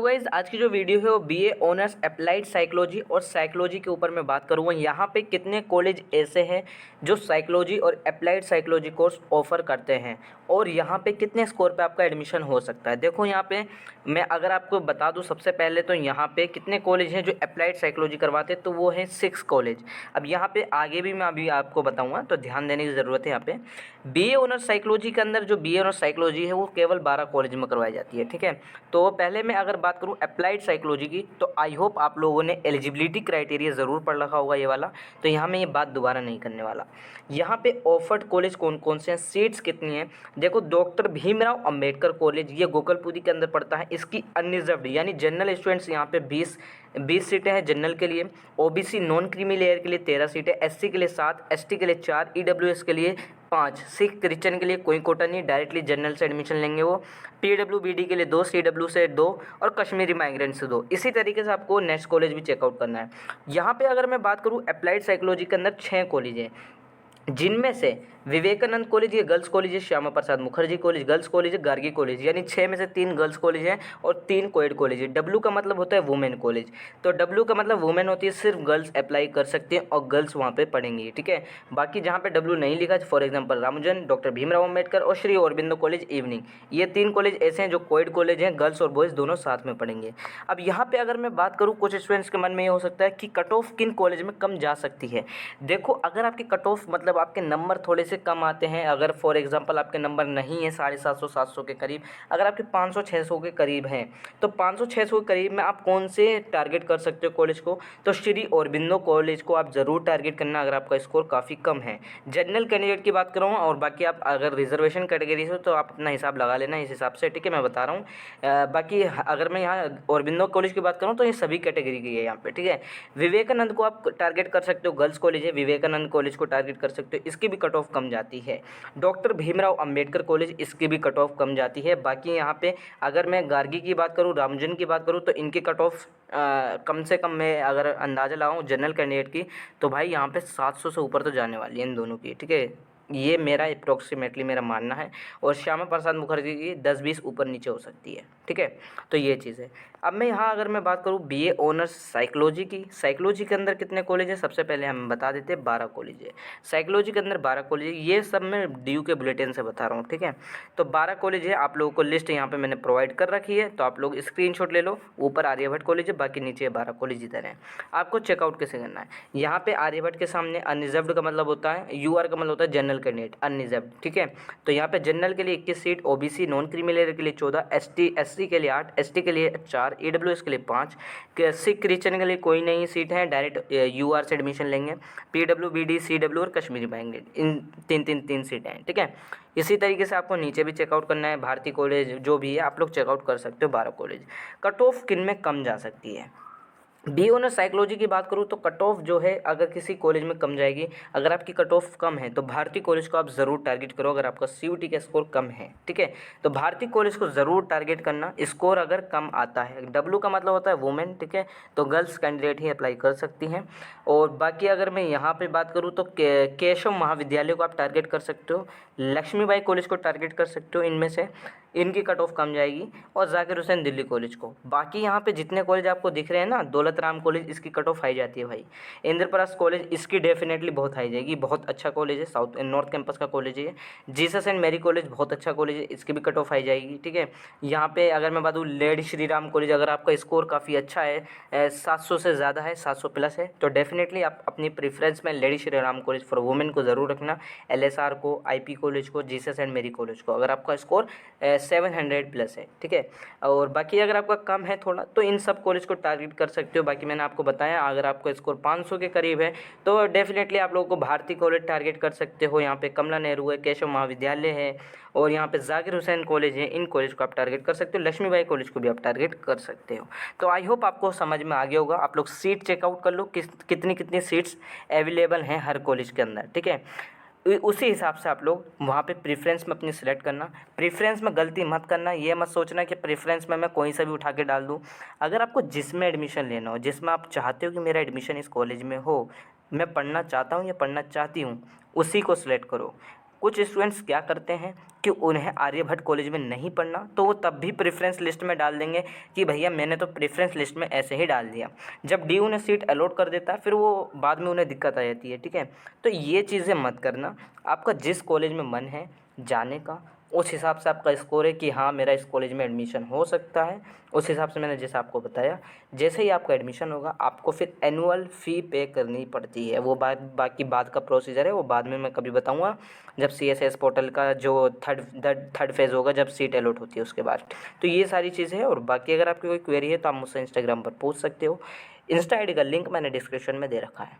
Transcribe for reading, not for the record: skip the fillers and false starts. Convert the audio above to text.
Guys आज की जो वीडियो है वो बीए ऑनर्स अप्लाइड साइकोलॉजी और साइकोलॉजी के ऊपर मैं बात करूँगा। यहाँ पे कितने कॉलेज ऐसे हैं जो साइकोलॉजी और अप्लाइड साइकोलॉजी कोर्स ऑफर करते हैं और यहाँ पे कितने स्कोर पे आपका एडमिशन हो सकता है। देखो यहाँ पे मैं अगर आपको बता दूँ सबसे पहले तो यहाँ पे कितने कॉलेज हैं जो अप्लाइड साइकोलॉजी करवाते हैं, तो वो हैं 6 कॉलेज। अब यहाँ पे आगे भी मैं अभी आपको बताऊँगा, तो ध्यान देने की ज़रूरत है। यहाँ पे बीए ऑनर्स साइकोलॉजी के अंदर जो बीए ऑनर्स साइकोलॉजी है वो केवल 12 कॉलेज में करवाई जाती है, ठीक है। तो पहले मैं अगर बात करूं अप्लाइड साइकोलॉजी की, तो आई होप आप लोगों ने एलिजिबिलिटी क्राइटेरिया ज़रूर पढ़ रखा होगा ये वाला, तो यहाँ मैं ये बात दोबारा नहीं करने वाला। यहाँ पे ऑफर्ड कॉलेज कौन कौन से हैं, सीट्स कितनी हैं। देखो डॉक्टर भीमराव अंबेडकर कॉलेज ये गोकलपुरी के अंदर पड़ता है। इसकी अनरिजर्व्ड यानी जनरल स्टूडेंट्स यहाँ पे 20 सीटें हैं जनरल के लिए। ओबीसी नॉन क्रीमी लेयर के लिए 13 सीटें, एससी के लिए 7, एसटी के लिए 4, ईडब्ल्यूएस के लिए 5, सिख क्रिश्चियन के लिए कोई कोटा नहीं, डायरेक्टली जनरल से एडमिशन लेंगे वो। पीडब्ल्यूबीडी के लिए 2, सीडब्ल्यू से 2 और कश्मीरी माइग्रेंट से 2। इसी तरीके से आपको नेक्स्ट कॉलेज भी चेकआउट करना है। यहाँ पे अगर मैं बात करूँ अप्लाइड साइकोलॉजी के अंदर 6 कॉलेज हैं, जिनमें से विवेकानंद कॉलेज ये गर्ल्स कॉलेज है, Shyama Prasad Mukherjee college girls college है, गार्गी कॉलेज, यानी 6 में से 3 गर्ल्स कॉलेज हैं और 3 कोएड कॉलेज है। डब्ल्यू का मतलब होता है वुमेन कॉलेज, तो डब्ल्यू का मतलब वुमेन होती है, सिर्फ गर्ल्स अप्लाई कर सकते हैं और गर्ल्स वहाँ पे पढ़ेंगी, ठीक है। बाकी जहाँ पे डब्ल्यू नहीं लिखा, for example Ramjan, doctor Bhimrao Ambedkar और श्री अरबिंदो कॉलेज इवनिंग, ये 3 कॉलेज ऐसे हैं जो कोएड कॉलेज हैं, गर्ल्स और बॉयज़ दोनों साथ में पढ़ेंगे। अब यहाँ पर अगर मैं बात करूँ, कुछ स्टूडेंट्स के मन में ये हो सकता है कि कट ऑफ किन कॉलेज में कम जा सकती है। देखो अगर आपकी कट ऑफ मतलब आपके नंबर थोड़े से कम आते हैं, अगर फॉर एग्जांपल आपके नंबर नहीं है 750-700 के करीब, अगर आपके 500-600 के करीब हैं, तो 500-600 के करीब में आप कौन से टारगेट कर सकते हो कॉलेज को, तो श्री अरबिंदो कॉलेज को आप ज़रूर टारगेट करना अगर आपका स्कोर काफ़ी कम है। जनरल कैंडिडेट की बात कर रहा हूँ, और बाकी आप अगर रिजर्वेशन कैटेगरी से तो आप अपना हिसाब लगा लेना इस हिसाब से, ठीक है, मैं बता रहा हूँ। बाकी अगर मैं यहाँ अरबिंदो कॉलेज की बात करूँ तो ये सभी कैटेगरी की है यहाँ पे, ठीक है। विवेकानंद को आप टारगेट कर सकते हो, गर्ल्स कॉलेज है, विवेकानंद कॉलेज को टारगेट कर सकते हो, इसकी भी कट ऑफ कम जाती है। डॉक्टर भीमराव अंबेडकर कॉलेज, इसकी भी कट ऑफ कम जाती है। बाकी यहाँ पे अगर मैं गार्गी की बात करूँ, रामजन की बात करूँ, तो इनकी कट ऑफ कम से कम मैं अगर अंदाज़ा लगाऊँ जनरल कैंडिडेट की, तो भाई यहाँ पे 700 से ऊपर तो जाने वाली है इन दोनों की, ठीक है। ये मेरा अप्रॉक्सीमेटली मेरा मानना है। और श्यामा प्रसाद मुखर्जी की 10-20 ऊपर नीचे हो सकती है, ठीक है। तो ये चीज़ है। अब मैं यहाँ अगर मैं बात करूँ बीए ऑनर्स साइकोलॉजी की, साइकोलॉजी के अंदर कितने कॉलेज हैं, सबसे पहले हम बता देते हैं 12 कॉलेज है। साइकोलॉजी के अंदर 12 कॉलेज है, ये सब मैं डीयू के बुलेटिन से बता रहा हूँ, ठीक है। तो 12 कॉलेज है, आप लोगों को लिस्ट यहाँ पे मैंने प्रोवाइड कर रखी है, तो आप लोग स्क्रीनशॉट ले लो। ऊपर आर्यभट्ट कॉलेज है, बाकी नीचे 12 कॉलेज इधर हैं। आपको चेकआउट कैसे करना है, यहाँ पे आर्यभट्ट के सामने अनरिजर्व्ड का मतलब होता है, यूआर का मतलब होता है जनरल कैंडिडेट, अनरिजर्व्ड, ठीक है। तो यहाँ पे जनरल के लिए 21 seat, OBC non creamy layer के लिए 14, एससी के लिए 8, एसटी के लिए 4, ईडब्ल्यूएस के लिए 5, सिख क्रिश्चियन के लिए कोई नहीं सीट है, डायरेक्ट यूआर से एडमिशन लेंगे। पीडब्ल्यूबीडी, सीडब्ल्यू और कश्मीरी माइग्रेंट, इन तीन सीटें हैं, ठीक है। इसी तरीके से आपको नीचे भी चेकआउट करना है, भारती कॉलेज जो भी है आप लोग चेकआउट कर सकते हो 12 कॉलेज। कट ऑफ किन में कम जा सकती है, बी ऑनर्स साइकोलॉजी की बात करूँ तो कट ऑफ जो है अगर किसी कॉलेज में कम जाएगी, अगर आपकी कट ऑफ कम है तो भारती कॉलेज को आप ज़रूर टारगेट करो अगर आपका सीयूटी का स्कोर कम है, ठीक है। तो भारती कॉलेज को ज़रूर टारगेट करना, स्कोर अगर कम आता है। डब्ल्यू का मतलब होता है वुमेन, ठीक है, तो गर्ल्स कैंडिडेट ही अप्लाई कर सकती हैं। और बाकी अगर मैं यहाँ पर बात करूँ तो केशव महाविद्यालय को आप टारगेट कर सकते हो, लक्ष्मीबाई कॉलेज को टारगेट कर सकते हो, इनमें से इनकी कट ऑफ कम जाएगी, और जाकिर हुसैन दिल्ली कॉलेज को। बाकी यहाँ पे जितने कॉलेज आपको दिख रहे हैं ना, दौलत राम कॉलेज, इसकी कट ऑफ हाई जाती है भाई। इंद्रप्रस्थ कॉलेज, इसकी डेफिनेटली बहुत हाई जाएगी, बहुत अच्छा कॉलेज है, साउथ नॉर्थ कैंपस का कॉलेज है। जीसस एंड मेरी कॉलेज बहुत अच्छा कॉलेज है, इसकी भी कट ऑफ हाई जाएगी, ठीक है। यहाँ पे अगर मैं बताऊँ लेडी श्री राम कॉलेज, अगर आपका स्कोर काफ़ी अच्छा है, 700 से ज़्यादा है, 700 प्लस है, तो डेफिनेटली आप अपनी प्रेफरेंस में lady Shri Ram college for women को ज़रूर रखना, एलएसआर को, आईपी कॉलेज को, जीसस एंड मेरी कॉलेज को, अगर आपका स्कोर 700 प्लस है, ठीक है। और बाकी अगर आपका कम है थोड़ा, तो इन सब कॉलेज को टारगेट कर सकते हो। बाकी मैंने आपको बताया अगर आपका स्कोर 500 के करीब है तो डेफिनेटली आप लोगों को भारती कॉलेज टारगेट कर सकते हो। यहाँ पे कमला नेहरू है, केशव महाविद्यालय है, और यहाँ पे जाकिर हुसैन कॉलेज है, इन कॉलेज को आप टारगेट कर सकते हो। लक्ष्मीबाई कॉलेज को भी आप टारगेट कर सकते हो। तो आई होप आपको समझ में आ गया होगा। आप लोग सीट चेकआउट कर लो, कितनी कितनी सीट्स अवेलेबल हैं हर कॉलेज के अंदर, ठीक है। उसी हिसाब से आप लोग वहाँ पे प्रेफरेंस में अपनी सिलेक्ट करना। प्रेफरेंस में गलती मत करना, ये मत सोचना कि प्रेफरेंस में मैं कोई सा भी उठा के डाल दूँ। अगर आपको जिसमें एडमिशन लेना हो, जिसमें आप चाहते हो कि मेरा एडमिशन इस कॉलेज में हो, मैं पढ़ना चाहता हूँ या पढ़ना चाहती हूँ, उसी को सिलेक्ट करो। कुछ स्टूडेंट्स क्या करते हैं कि उन्हें आर्यभट्ट कॉलेज में नहीं पढ़ना, तो वो तब भी प्रेफरेंस लिस्ट में डाल देंगे कि भैया मैंने तो प्रेफरेंस लिस्ट में ऐसे ही डाल दिया। जब डी उन्हें सीट अलॉट कर देता है फिर वो बाद में उन्हें दिक्कत आ जाती है, ठीक है। तो ये चीज़ें मत करना, आपका जिस कॉलेज में मन है जाने का, उस हिसाब से आपका स्कोर है कि हाँ मेरा इस कॉलेज में एडमिशन हो सकता है, उस हिसाब से मैंने जैसे आपको बताया। जैसे ही आपका एडमिशन होगा आपको फिर एनुअल फ़ी पे करनी पड़ती है, वो बाकी बाद का प्रोसीजर है, वो बाद में मैं कभी बताऊंगा जब CSS पोर्टल का जो थर्ड फेज़ होगा, जब सीट अलॉट होती है उसके बाद। तो ये सारी चीज़ें हैं, और बाकी अगर आपकी कोई क्वेरी है तो आप मुझसे इंस्टाग्राम पर पूछ सकते हो। इंस्टा ID का लिंक मैंने डिस्क्रिप्शन में दे रखा है।